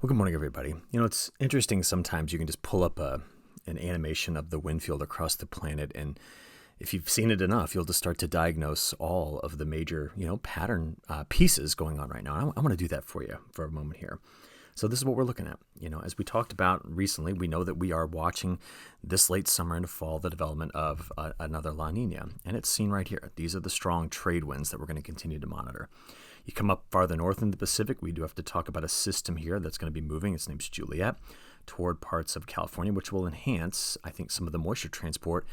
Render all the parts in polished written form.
Well, good morning, everybody. It's interesting sometimes you can just pull up an animation of the wind field across the planet, and if you've seen it enough, you'll just start to diagnose all of the major, pattern pieces going on right now. I want to do that for you for a moment here. So this is what we're looking at. As we talked about recently, we know that we are watching this late summer into fall the development of another La Nina, and it's seen right here. These are the strong trade winds that we're going to continue to monitor. You come up farther north in the Pacific, we do have to talk about a system here that's going to be moving. Its name's Juliette, toward parts of California, which will enhance, I think, some of the moisture transport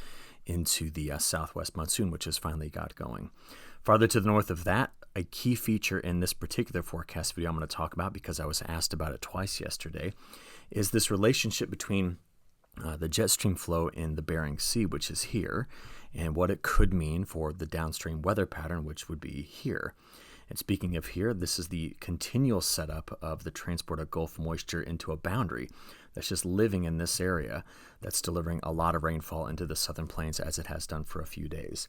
into the southwest monsoon, which has finally got going. Farther to the north of that, a key feature in this particular forecast video I'm going to talk about, because I was asked about it twice yesterday, is this relationship between the jet stream flow in the Bering Sea, which is here, and what it could mean for the downstream weather pattern, which would be here. And speaking of here, this is the continual setup of the transport of Gulf moisture into a boundary that's just living in this area that's delivering a lot of rainfall into the southern plains, as it has done for a few days.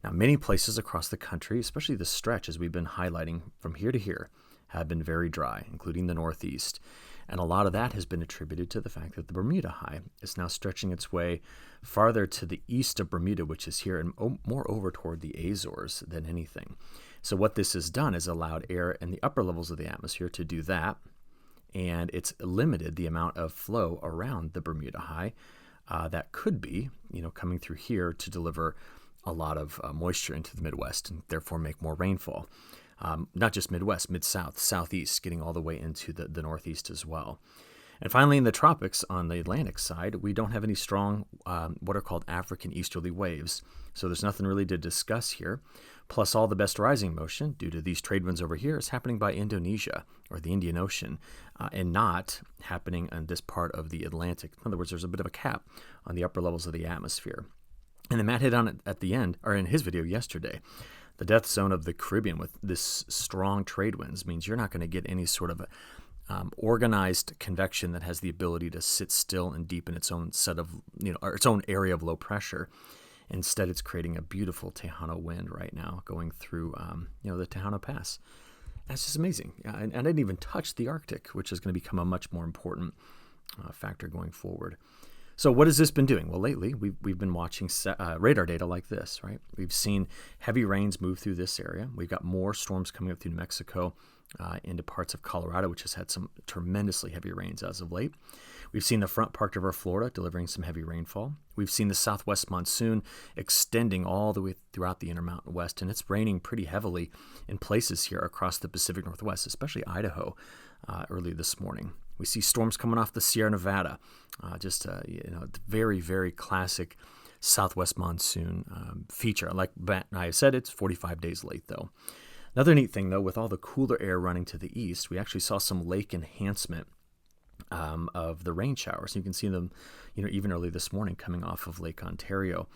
Now, many places across the country, especially the stretch as we've been highlighting from here to here, have been very dry, including the Northeast. And a lot of that has been attributed to the fact that the Bermuda high is now stretching its way farther to the east of Bermuda, which is here, and more over toward the Azores than anything. So what this has done is allowed air in the upper levels of the atmosphere to do that, and it's limited the amount of flow around the Bermuda high that could be, coming through here to deliver a lot of moisture into the Midwest and therefore make more rainfall. Not just Midwest, Mid-South, Southeast, getting all the way into the Northeast as well. And finally, in the tropics on the Atlantic side, we don't have any strong what are called African easterly waves. So there's nothing really to discuss here. Plus, all the best rising motion due to these trade winds over here is happening by Indonesia or the Indian Ocean and not happening in this part of the Atlantic. In other words, there's a bit of a cap on the upper levels of the atmosphere. And then Matt hit on it at the end, or in his video yesterday. The death zone of the Caribbean with this strong trade winds means you're not going to get any sort of organized convection that has the ability to sit still and deep in its own set of, or its own area of low pressure. Instead, it's creating a beautiful Tejano wind right now going through, the Tejano Pass. That's just amazing. And I didn't even touch the Arctic, which is going to become a much more important factor going forward. So what has this been doing? Well, lately, we've been watching radar data like this, right? We've seen heavy rains move through this area. We've got more storms coming up through New Mexico into parts of Colorado, which has had some tremendously heavy rains as of late. We've seen the front part of our Florida delivering some heavy rainfall. We've seen the southwest monsoon extending all the way throughout the Intermountain West, and it's raining pretty heavily in places here across the Pacific Northwest, especially Idaho, early this morning. We see storms coming off the Sierra Nevada, very, very classic southwest monsoon feature. Like I said, it's 45 days late, though. Another neat thing, though, with all the cooler air running to the east, we actually saw some lake enhancement of the rain showers. You can see them, even early this morning coming off of Lake Ontario.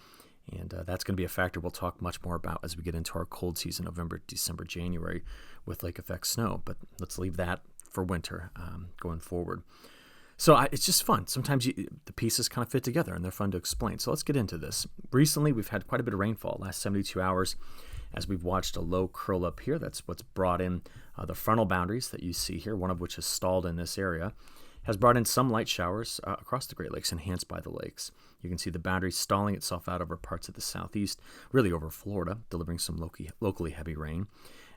And that's going to be a factor we'll talk much more about as we get into our cold season, November, December, January, with lake effect snow. But let's leave that for winter going forward. So it's just fun. Sometimes the pieces kind of fit together and they're fun to explain. So let's get into this. Recently, we've had quite a bit of rainfall last 72 hours as we've watched a low curl up here. That's what's brought in the frontal boundaries that you see here, one of which is stalled in this area, has brought in some light showers across the Great Lakes, enhanced by the lakes. You can see the boundary stalling itself out over parts of the southeast, really over Florida, delivering some locally heavy rain.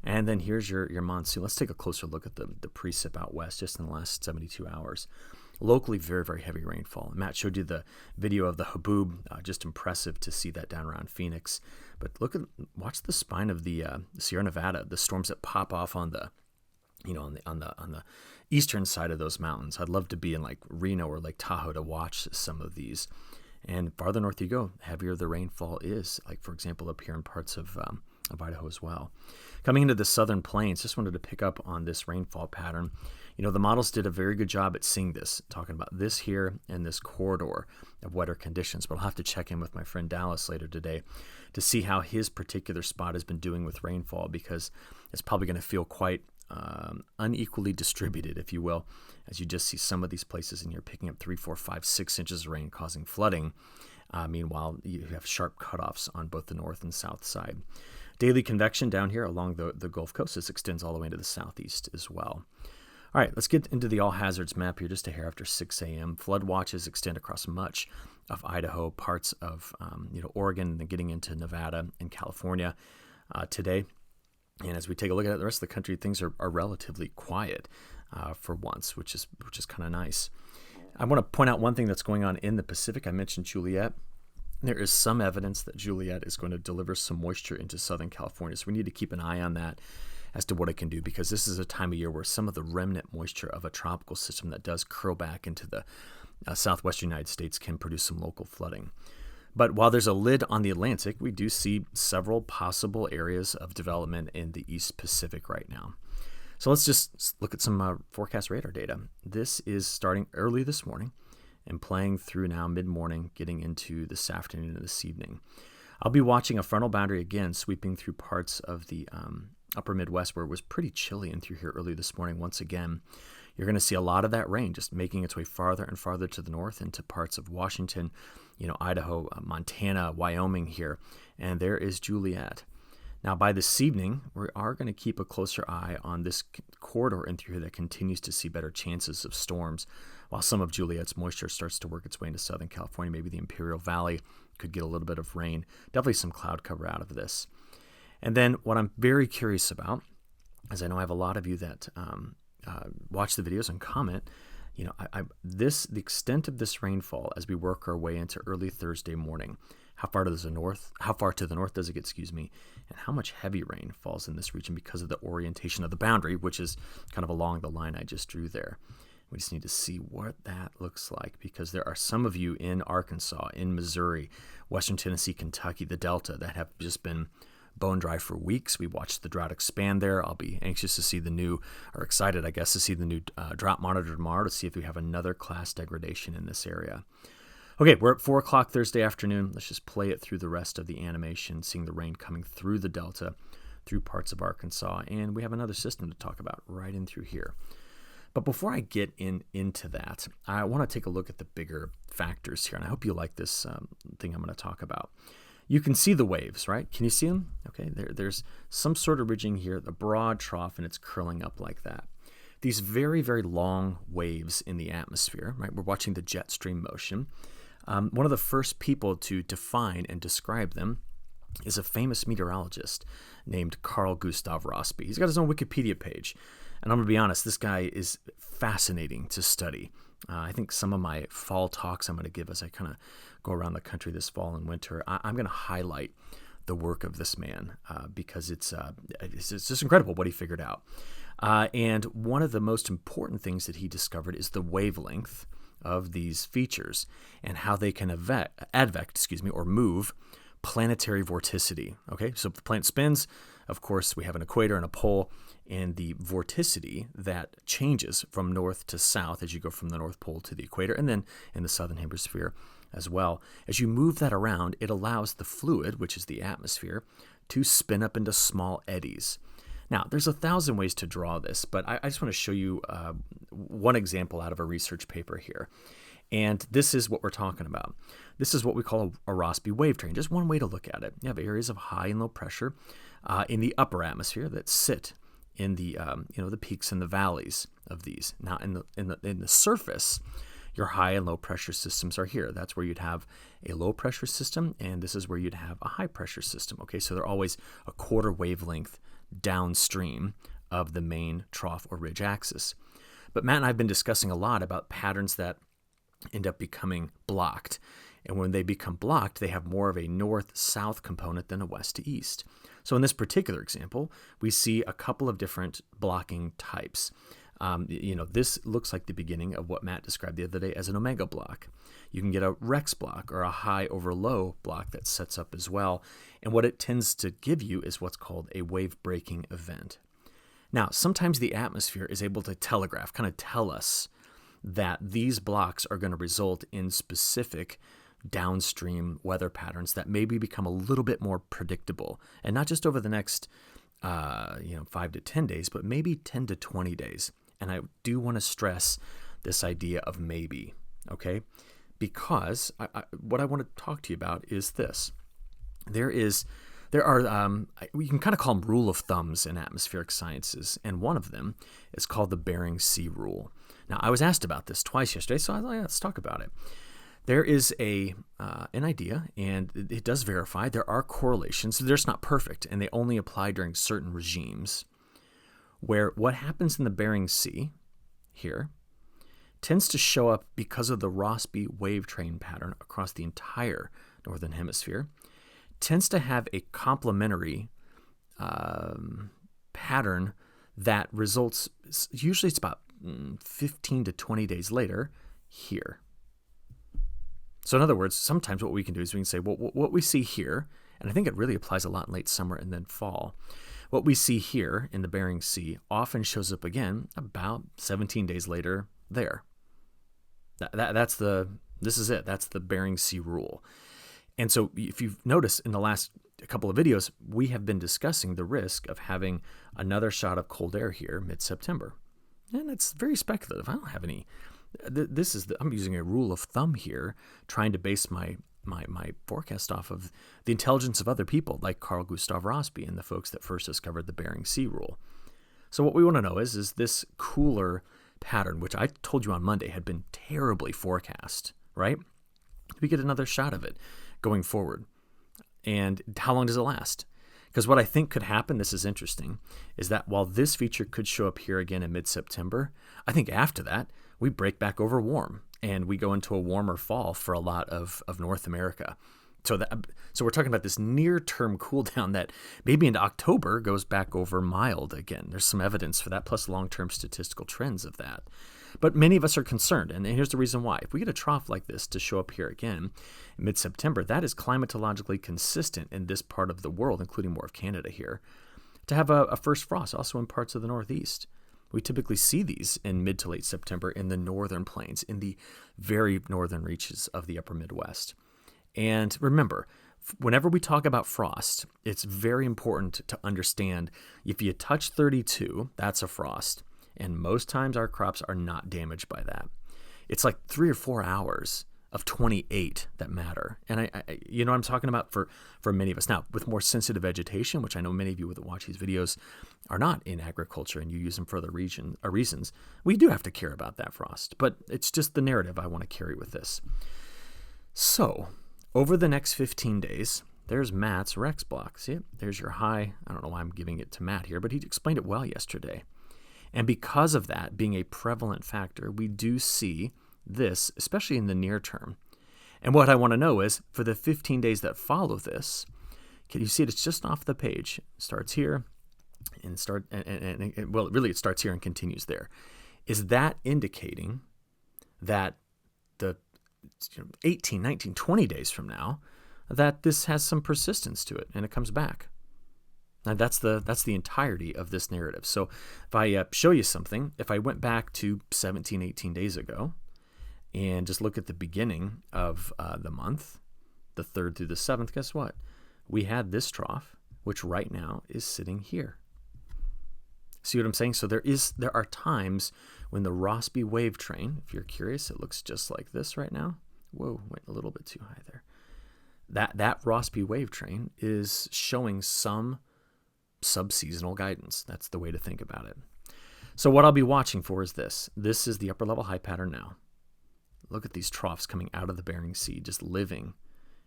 And then here's your monsoon. Let's take a closer look at the precip out west just in the last 72 hours. Locally, very, very heavy rainfall. Matt showed you the video of the Haboob, just impressive to see that down around Phoenix. But watch the spine of the Sierra Nevada, the storms that pop off on the on the eastern side of those mountains. I'd love to be in like Reno or Lake Tahoe to watch some of these. And farther north you go, heavier the rainfall is. Like, for example, up here in parts of Idaho as well. Coming into the southern plains, just wanted to pick up on this rainfall pattern. The models did a very good job at seeing this, talking about this here and this corridor of wetter conditions. But I'll have to check in with my friend Dallas later today to see how his particular spot has been doing with rainfall, because it's probably going to feel quite unequally distributed, if you will, as you just see some of these places and you're picking up 3, 4, 5, 6 inches of rain causing flooding. Meanwhile, you have sharp cutoffs on both the north and south side. Daily convection down here along the Gulf Coast, this extends all the way into the southeast as well. All right, let's get into the all hazards map here just a hair after 6 a.m. Flood watches extend across much of Idaho, parts of Oregon, and then getting into Nevada and California today. And as we take a look at the rest of the country, things are relatively quiet for once, which is kind of nice. I want to point out one thing that's going on in the Pacific. I mentioned Juliette. There is some evidence that Juliette is going to deliver some moisture into Southern California, so we need to keep an eye on that as to what it can do, because this is a time of year where some of the remnant moisture of a tropical system that does curl back into the southwestern United States can produce some local flooding. But while there's a lid on the Atlantic, we do see several possible areas of development in the East Pacific right now. So let's just look at some forecast radar data. This is starting early this morning and playing through now mid-morning, getting into this afternoon and this evening. I'll be watching a frontal boundary again sweeping through parts of the upper Midwest where it was pretty chilly in through here early this morning. Once again, you're going to see a lot of that rain just making its way farther and farther to the north into parts of Washington, Idaho, Montana, Wyoming here. And there is Juliette. Now, by this evening, we are going to keep a closer eye on this corridor in through here that continues to see better chances of storms, while some of Juliette's moisture starts to work its way into Southern California. Maybe the Imperial Valley could get a little bit of rain. Definitely some cloud cover out of this. And then what I'm very curious about, as I know I have a lot of you that watch the videos and comment, the extent of this rainfall as we work our way into early Thursday morning. How far to the north does it get, and how much heavy rain falls in this region because of the orientation of the boundary, which is kind of along the line I just drew there. We just need to see what that looks like, because there are some of you in Arkansas, in Missouri, Western Tennessee, Kentucky, the Delta, that have just been bone dry for weeks. We watched the drought expand there. I'll be anxious to see excited, I guess, to see the new drought monitor tomorrow to see if we have another class degradation in this area. Okay, we're at 4 o'clock Thursday afternoon. Let's just play it through the rest of the animation, seeing the rain coming through the Delta, through parts of Arkansas, and we have another system to talk about right in through here. But before I get into that, I want to take a look at the bigger factors here, and I hope you like this thing I'm going to talk about. You can see the waves, right? Can you see them? Okay, there's some sort of ridging here, the broad trough, and it's curling up like that. These very, very long waves in the atmosphere, right? We're watching the jet stream motion. One of the first people to define and describe them is a famous meteorologist named Carl-Gustaf Rossby. He's got his own Wikipedia page. And I'm going to be honest, this guy is fascinating to study. I think some of my fall talks I'm going to give as I kind of go around the country this fall and winter, I'm going to highlight the work of this man because it's just incredible what he figured out. And one of the most important things that he discovered is the wavelength of these features and how they can advect, or move planetary vorticity. Okay, so if the planet spins, of course, we have an equator and a pole, and the vorticity that changes from north to south as you go from the North Pole to the equator, and then in the southern hemisphere as well. As you move that around, it allows the fluid, which is the atmosphere, to spin up into small eddies. Now, there's 1,000 ways to draw this, but I just want to show you one example out of a research paper here. And this is what we're talking about. This is what we call a Rossby wave train, just one way to look at it. You have areas of high and low pressure in the upper atmosphere that sit in the the peaks and the valleys of these. Now, in the surface, your high and low pressure systems are here. That's where you'd have a low pressure system, and this is where you'd have a high pressure system. Okay, so they're always a quarter wavelength downstream of the main trough or ridge axis. But Matt and I have been discussing a lot about patterns that end up becoming blocked. And when they become blocked, they have more of a north-south component than a west to east. So in this particular example, we see a couple of different blocking types. This looks like the beginning of what Matt described the other day as an omega block. You can get a Rex block or a high over low block that sets up as well. And what it tends to give you is what's called a wave breaking event. Now, sometimes the atmosphere is able to telegraph, kind of tell us that these blocks are going to result in specific downstream weather patterns that maybe become a little bit more predictable. And not just over the next 5 to 10 days, but maybe 10 to 20 days. And I do want to stress this idea of maybe, okay? Because what I want to talk to you about is this. There is There are, we can kind of call them rule of thumbs in atmospheric sciences, and one of them is called the Bering Sea Rule. Now, I was asked about this twice yesterday, so I thought, yeah, let's talk about it. There is an idea, and it does verify there are correlations. They're just not perfect, and they only apply during certain regimes, where what happens in the Bering Sea here tends to show up because of the Rossby wave train pattern across the entire northern hemisphere, tends to have a complementary pattern that results, usually it's about 15 to 20 days later, here. So in other words, sometimes what we can do is we can say, well, what we see here, and I think it really applies a lot in late summer and then fall, what we see here in the Bering Sea often shows up again about 17 days later there. This is it. That's the Bering Sea Rule. And so if you've noticed in the last couple of videos, we have been discussing the risk of having another shot of cold air here mid-September. And it's very speculative. I don't have any. I'm using a rule of thumb here, trying to base my forecast off of the intelligence of other people like Carl-Gustaf Rossby and the folks that first discovered the Bering Sea Rule. So what we want to know is this cooler pattern, which I told you on Monday had been terribly forecast, right? We get another shot of it going forward. And how long does it last? Because what I think could happen, this is interesting, is that while this feature could show up here again in mid-September, I think after that, we break back over warm and we go into a warmer fall for a lot of North America. So we're talking about this near-term cool down that maybe into October goes back over mild again. There's some evidence for that, plus long-term statistical trends of that. But many of us are concerned, and here's the reason why. If we get a trough like this to show up here again in mid-September, that is climatologically consistent in this part of the world, including more of Canada here, to have a first frost also in parts of the Northeast. We typically see these in mid to late September in the northern plains, in the very northern reaches of the upper Midwest. And remember, whenever we talk about frost, it's very important to understand if you touch 32, that's a frost. And most times our crops are not damaged by that. It's like 3 or 4 hours of 28 that matter. And I you know what I'm talking about for many of us. Now, with more sensitive vegetation, which I know many of you that watch these videos are not in agriculture and you use them for other reasons, we do have to care about that frost. But it's just the narrative I want to carry with this. So, over the next 15 days, there's Matt's Rex block. See it? There's your high. I don't know why I'm giving it to Matt here, but he explained it well yesterday. And because of that being a prevalent factor, we do see this, especially in the near term. And what I want to know is, for the 15 days that follow this, can you see it? It's just off the page. It starts here and it starts here and continues there. Is that indicating that the 18, 19, 20 days from now, that this has some persistence to it and it comes back? Now that's the entirety of this narrative. So if I show you something, if I went back to 17, 18 days ago and just look at the beginning of the month, the 3rd through the 7th, guess what? We had this trough, which right now is sitting here. See what I'm saying? So there are times when the Rossby wave train, if you're curious, it looks just like this right now. Whoa, went a little bit too high there. That Rossby wave train is showing some subseasonal guidance. That's the way to think about it. So what I'll be watching for is this. This is the upper level high pattern now. Look at these troughs coming out of the Bering Sea, just living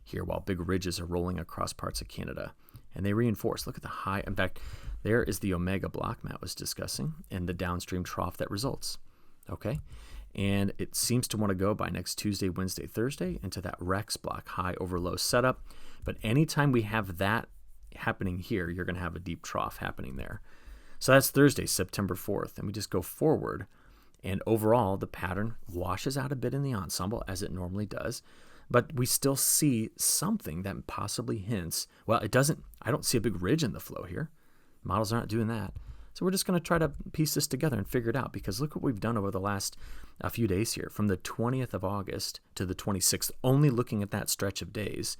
here while big ridges are rolling across parts of Canada. And they reinforce. Look at the high. In fact, there is the omega block Matt was discussing and the downstream trough that results. Okay? And it seems to want to go by next Tuesday, Wednesday, Thursday into that Rex block, high over low setup. But anytime we have that happening here, you're going to have a deep trough happening there. So that's Thursday, September 4th. And we just go forward. And overall, the pattern washes out a bit in the ensemble, as it normally does. But we still see something that possibly hints, well, it doesn't, I don't see a big ridge in the flow here. Models aren't doing that. So we're just going to try to piece this together and figure it out, because look what we've done over the last few days here. From the 20th of August to the 26th, only looking at that stretch of days,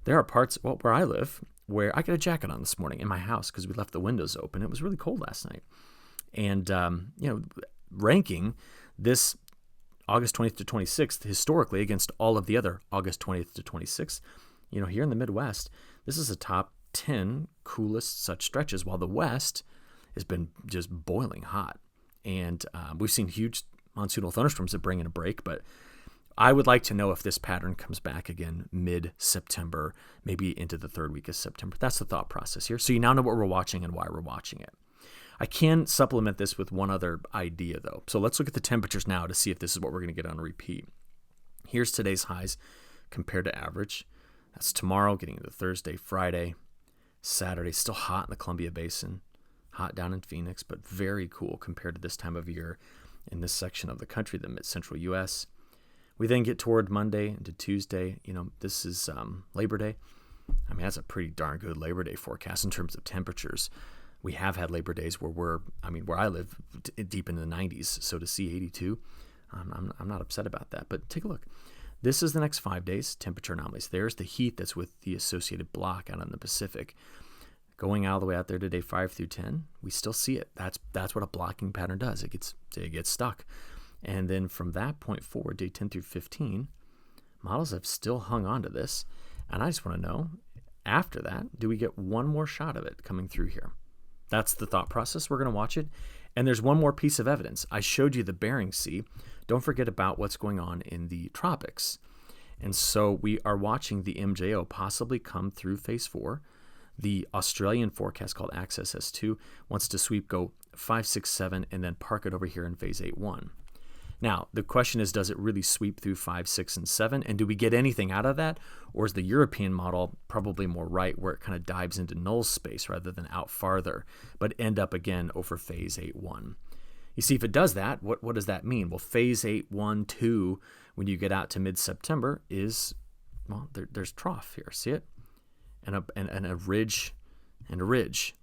there are parts, well, where I live, where I got a jacket on this morning in my house because we left the windows open. It was really cold last night. And, ranking this August 20th to 26th historically against all of the other August 20th to 26th, here in the Midwest, this is a top 10 coolest such stretches, while the west has been just boiling hot. And we've seen huge monsoonal thunderstorms that bring in a break, but I would like to know if this pattern comes back again mid-September, maybe into the third week of September. That's the thought process here. So you now know what we're watching and why we're watching it. I can supplement this with one other idea, though. So let's look at the temperatures now to see if this is what we're going to get on repeat. Here's today's highs compared to average. That's tomorrow, getting into Thursday, Friday, Saturday. Still hot in the Columbia Basin, hot down in Phoenix, but very cool compared to this time of year in this section of the country, the mid-central U.S. We then get toward Monday into Tuesday. This is Labor Day. I mean, that's a pretty darn good Labor Day forecast in terms of temperatures. We have had Labor Days where where I live, deep in the 90s. So to see 82, I'm not upset about that. But take a look. This is the next 5 days, temperature anomalies. There's the heat that's with the associated block out in the Pacific. Going all the way out there to day 5 through 10, we still see it. That's what a blocking pattern does. It gets stuck. And then from that point forward, day 10 through 15, models have still hung on to this. And I just want to know, after that, do we get one more shot of it coming through here? That's the thought process. We're going to watch it. And there's one more piece of evidence. I showed you the Bering Sea. Don't forget about what's going on in the tropics. And so we are watching the MJO possibly come through phase 4. The Australian forecast called Access S2 wants to sweep, go 5, 6, 7, and then park it over here in phase 8-1. Now, the question is, does it really sweep through 5, 6, and 7? And do we get anything out of that? Or is the European model probably more right, where it kind of dives into null space rather than out farther, but end up again over phase 8-1? You see, if it does that, what does that mean? Well, phase 8-1, 2, when you get out to mid-September is, well, there's trough here. See it? And a ridge and a ridge.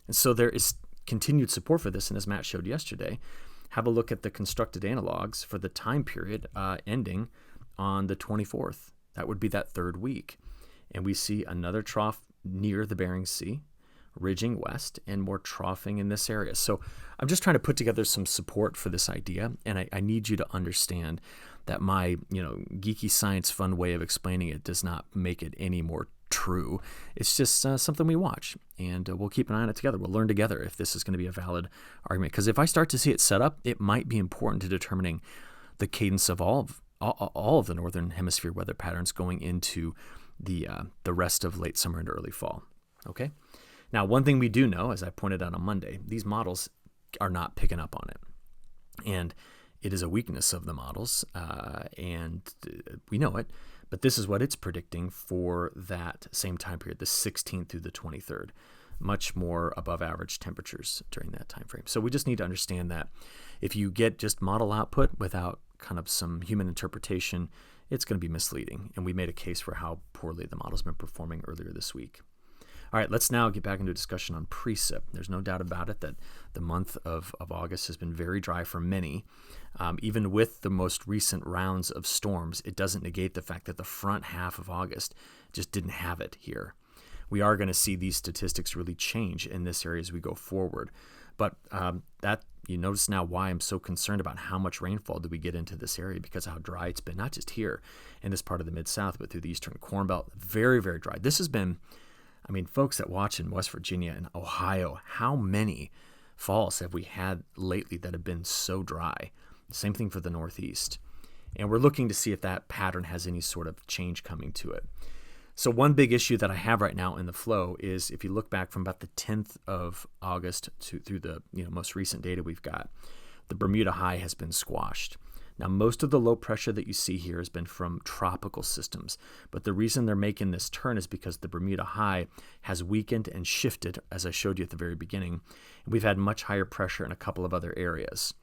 And so there is continued support for this. And as Matt showed yesterday, have a look at the constructed analogs for the time period ending on the 24th. That would be that third week. And we see another trough near the Bering Sea, ridging west, and more troughing in this area. So I'm just trying to put together some support for this idea. And I need you to understand that my geeky science fun way of explaining it does not make it any more true. It's just something we watch, and we'll keep an eye on it together. We'll learn together if this is going to be a valid argument, because if I start to see it set up, it might be important to determining the cadence of all of the northern hemisphere weather patterns going into the rest of late summer and early fall. Okay. Now, one thing we do know, as I pointed out on Monday, these models are not picking up on it, and it is a weakness of the models, and we know it. But this is what it's predicting for that same time period, the 16th through the 23rd, much more above average temperatures during that time frame. So we just need to understand that if you get just model output without kind of some human interpretation, it's going to be misleading. And we made a case for how poorly the model's been performing earlier this week. All right, let's now get back into a discussion on precip. There's no doubt about it that the month of August has been very dry for many. Even with the most recent rounds of storms, it doesn't negate the fact that the front half of August just didn't have it here. We are going to see these statistics really change in this area as we go forward. But that you notice now why I'm so concerned about how much rainfall do we get into this area, because of how dry it's been, not just here in this part of the Mid-South, but through the Eastern Corn Belt. Very, very dry. This has been, folks that watch in West Virginia and Ohio, how many falls have we had lately that have been so dry? Same thing for the Northeast. And we're looking to see if that pattern has any sort of change coming to it. So one big issue that I have right now in the flow is if you look back from about the 10th of August through the most recent data we've got, the Bermuda high has been squashed. Now, most of the low pressure that you see here has been from tropical systems, but the reason they're making this turn is because the Bermuda high has weakened and shifted, as I showed you at the very beginning, and we've had much higher pressure in a couple of other areas.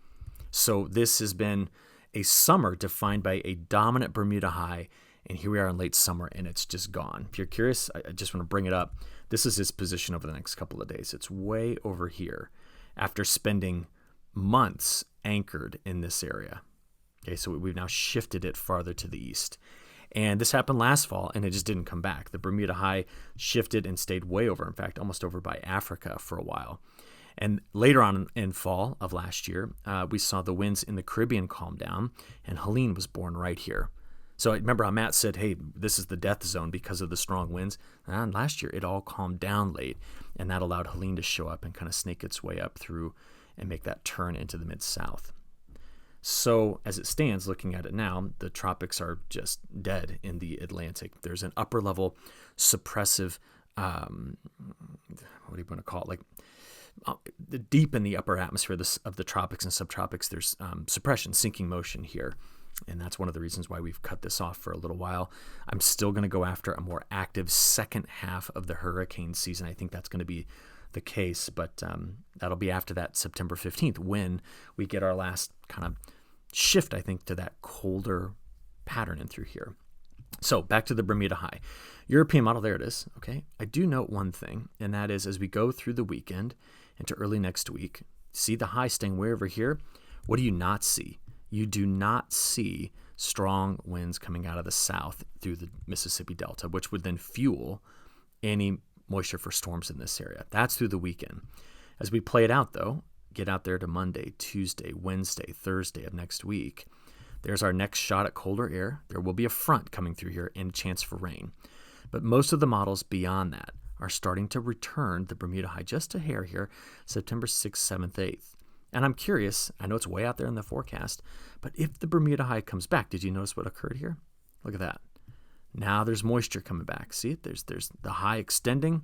So this has been a summer defined by a dominant Bermuda high, and here we are in late summer, and it's just gone. If you're curious, I just want to bring it up. This is its position over the next couple of days. It's way over here after spending months anchored in this area. Okay, so we've now shifted it farther to the east. And this happened last fall, and it just didn't come back. The Bermuda high shifted and stayed way over, in fact, almost over by Africa for a while. And later on in fall of last year, we saw the winds in the Caribbean calm down, and Helene was born right here. So I remember how Matt said, hey, this is the death zone because of the strong winds. And last year, it all calmed down late, and that allowed Helene to show up and kind of snake its way up through and make that turn into the mid-south. So as it stands, looking at it now, the tropics are just dead in the Atlantic. There's an upper level suppressive, what do you want to call it? Deep in the upper atmosphere of the tropics and subtropics, there's suppression, sinking motion here. And that's one of the reasons why we've cut this off for a little while. I'm still going to go after a more active second half of the hurricane season. I think that's going to be the case, but that'll be after that September 15th when we get our last kind of shift, I think, to that colder pattern in through here. So back to the Bermuda high. European model, there it is. Okay, I do note one thing, and that is as we go through the weekend into early next week, see the high staying way over here. What do you not see? You do not see strong winds coming out of the south through the Mississippi Delta, which would then fuel any moisture for storms in this area. That's through the weekend. As we play it out, though, get out there to Monday, Tuesday, Wednesday, Thursday of next week. There's our next shot at colder air. There will be a front coming through here and a chance for rain. But most of the models beyond that are starting to return the Bermuda high just a hair here, September 6th, 7th, 8th. And I'm curious, I know it's way out there in the forecast, but if the Bermuda high comes back, did you notice what occurred here? Look at that. Now there's moisture coming back. See it? There's the high extending,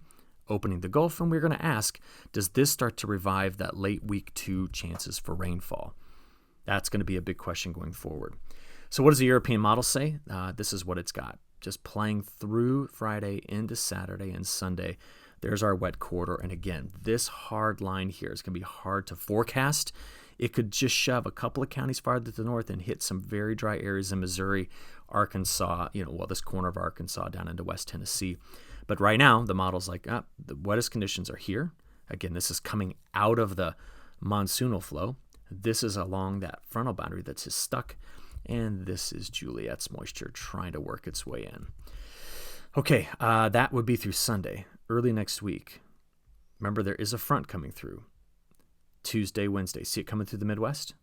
opening the Gulf, and we're going to ask, does this start to revive that late week 2 chances for rainfall? That's going to be a big question going forward. So what does the European model say? This is what it's got. Just playing through Friday into Saturday and Sunday. There's our wet corridor. And again, this hard line here is going to be hard to forecast. It could just shove a couple of counties farther to the north and hit some very dry areas in Missouri, Arkansas, this corner of Arkansas down into West Tennessee. But right now, the model's like, the wettest conditions are here. Again, this is coming out of the monsoonal flow. This is along that frontal boundary that's just stuck. And this is Juliette's moisture trying to work its way in. Okay, that would be through Sunday, early next week. Remember, there is a front coming through. Tuesday, Wednesday. See it coming through the Midwest?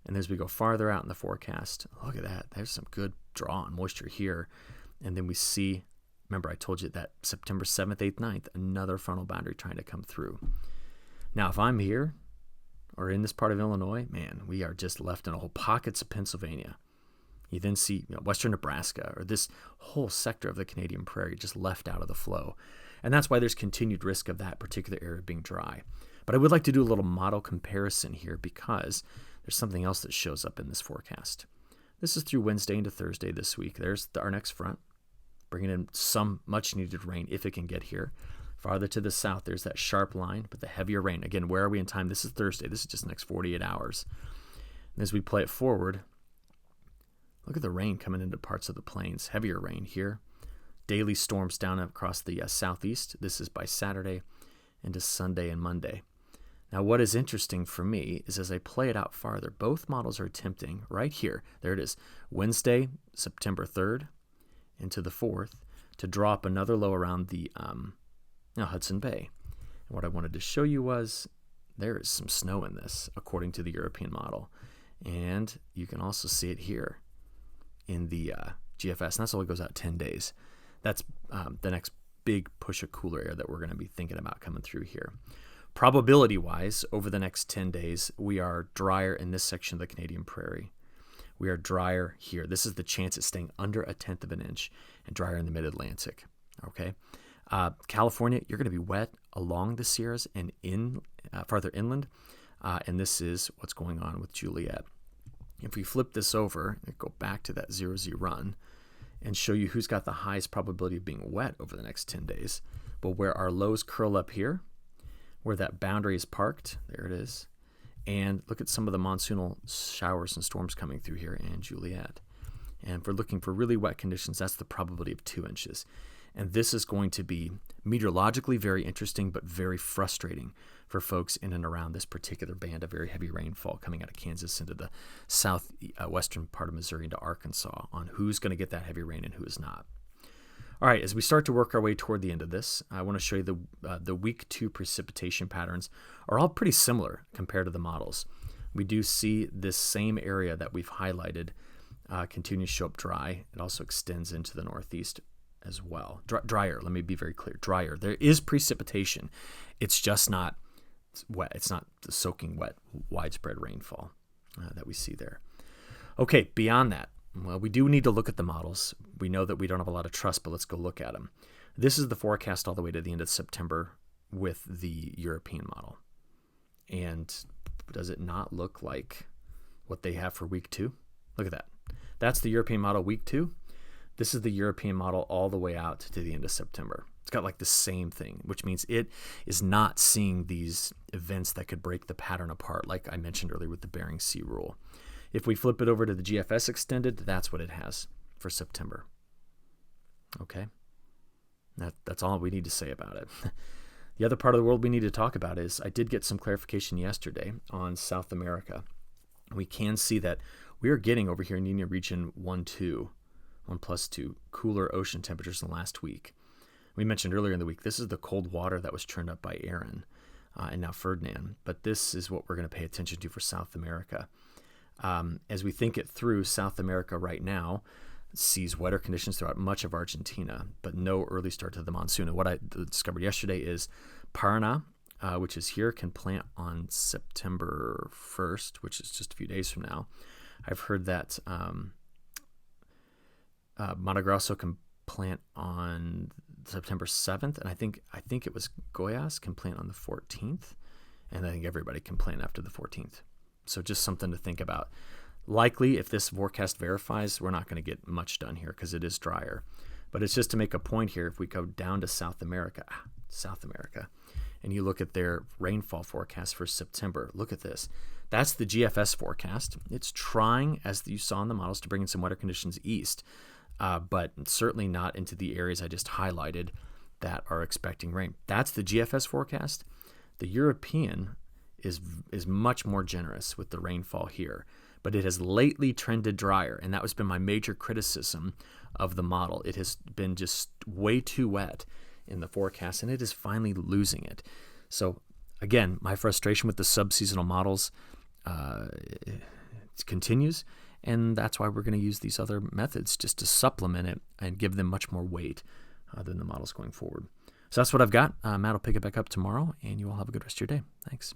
And as we go farther out in the forecast, look at that. There's some good draw on moisture here. And then we see, remember I told you that September 7th, 8th, 9th, another frontal boundary trying to come through. Now, if I'm here or in this part of Illinois, man, we are just left in a whole pockets of Pennsylvania. You then see western Nebraska or this whole sector of the Canadian prairie just left out of the flow. And that's why there's continued risk of that particular area being dry. But I would like to do a little model comparison here because there's something else that shows up in this forecast. This is through Wednesday into Thursday this week. There's our next front, bringing in some much-needed rain if it can get here. Farther to the south, there's that sharp line, but the heavier rain. Again, where are we in time? This is Thursday. This is just the next 48 hours. And as we play it forward, look at the rain coming into parts of the plains. Heavier rain here. Daily storms down across the southeast. This is by Saturday into Sunday and Monday. Now, what is interesting for me is as I play it out farther, both models are attempting right here. There it is. Wednesday, September 3rd into the 4th to draw up another low around the Hudson Bay. And what I wanted to show you was there is some snow in this, according to the European model. And you can also see it here in the GFS. And that's only goes out 10 days. That's the next big push of cooler air that we're going to be thinking about coming through here. Probability-wise, over the next 10 days, we are drier in this section of the Canadian prairie. We are drier here. This is the chance it's staying under 1/10 of an inch and drier in the mid-Atlantic. Okay. California, you're going to be wet along the Sierras and farther inland, and this is what's going on with Juliette. If we flip this over and go back to that 0Z run and show you who's got the highest probability of being wet over the next 10 days, well, where our lows curl up here, where that boundary is parked, there it is, and look at some of the monsoonal showers and storms coming through here in Juliette. And if we're looking for really wet conditions, that's the probability of 2 inches. And this is going to be meteorologically very interesting, but very frustrating for folks in and around this particular band of very heavy rainfall coming out of Kansas into the southwestern part of Missouri into Arkansas on who's going to get that heavy rain and who is not. All right, as we start to work our way toward the end of this, I want to show you the week 2 precipitation patterns are all pretty similar compared to the models. We do see this same area that we've highlighted continues to show up dry. It also extends into the northeast as well. Drier, let me be very clear, drier. There is precipitation. It's just not wet. It's not the soaking wet, widespread rainfall that we see there. Okay, beyond that, well, we do need to look at the models. We know that we don't have a lot of trust, but let's go look at them. This is the forecast all the way to the end of September with the European model. And does it not look like what they have for week 2? Look at that. That's the European model week 2. This is the European model all the way out to the end of September. It's got like the same thing, which means it is not seeing these events that could break the pattern apart, like I mentioned earlier with the Bering Sea rule. If we flip it over to the GFS extended, that's what it has for September. Okay? That's all we need to say about it. The other part of the world we need to talk about is I did get some clarification yesterday on South America. We can see that we are getting over here in Indian region 1+2, cooler ocean temperatures in the last week. We mentioned earlier in the week, this is the cold water that was churned up by Aaron and now Ferdinand. But this is what we're going to pay attention to for South America. As we think it through, South America right now sees wetter conditions throughout much of Argentina, but no early start to the monsoon. And what I discovered yesterday is Paraná, which is here, can plant on September 1st, which is just a few days from now. I've heard that Mato Grosso can plant on September 7th, and I think it was Goiás can plant on the 14th, and I think everybody can plant after the 14th. So just something to think about. Likely, if this forecast verifies, we're not going to get much done here because it is drier. But it's just to make a point here, if we go down to South America, and you look at their rainfall forecast for September, look at this. That's the GFS forecast. It's trying, as you saw in the models, to bring in some wetter conditions east, but certainly not into the areas I just highlighted that are expecting rain. That's the GFS forecast. The European is much more generous with the rainfall here, but it has lately trended drier, and that has been my major criticism of the model. It has been just way too wet in the forecast, and it is finally losing it. So again, my frustration with the subseasonal models it continues, and that's why we're going to use these other methods just to supplement it and give them much more weight than the models going forward. So that's what I've got. Matt will pick it back up tomorrow, and you all have a good rest of your day. Thanks.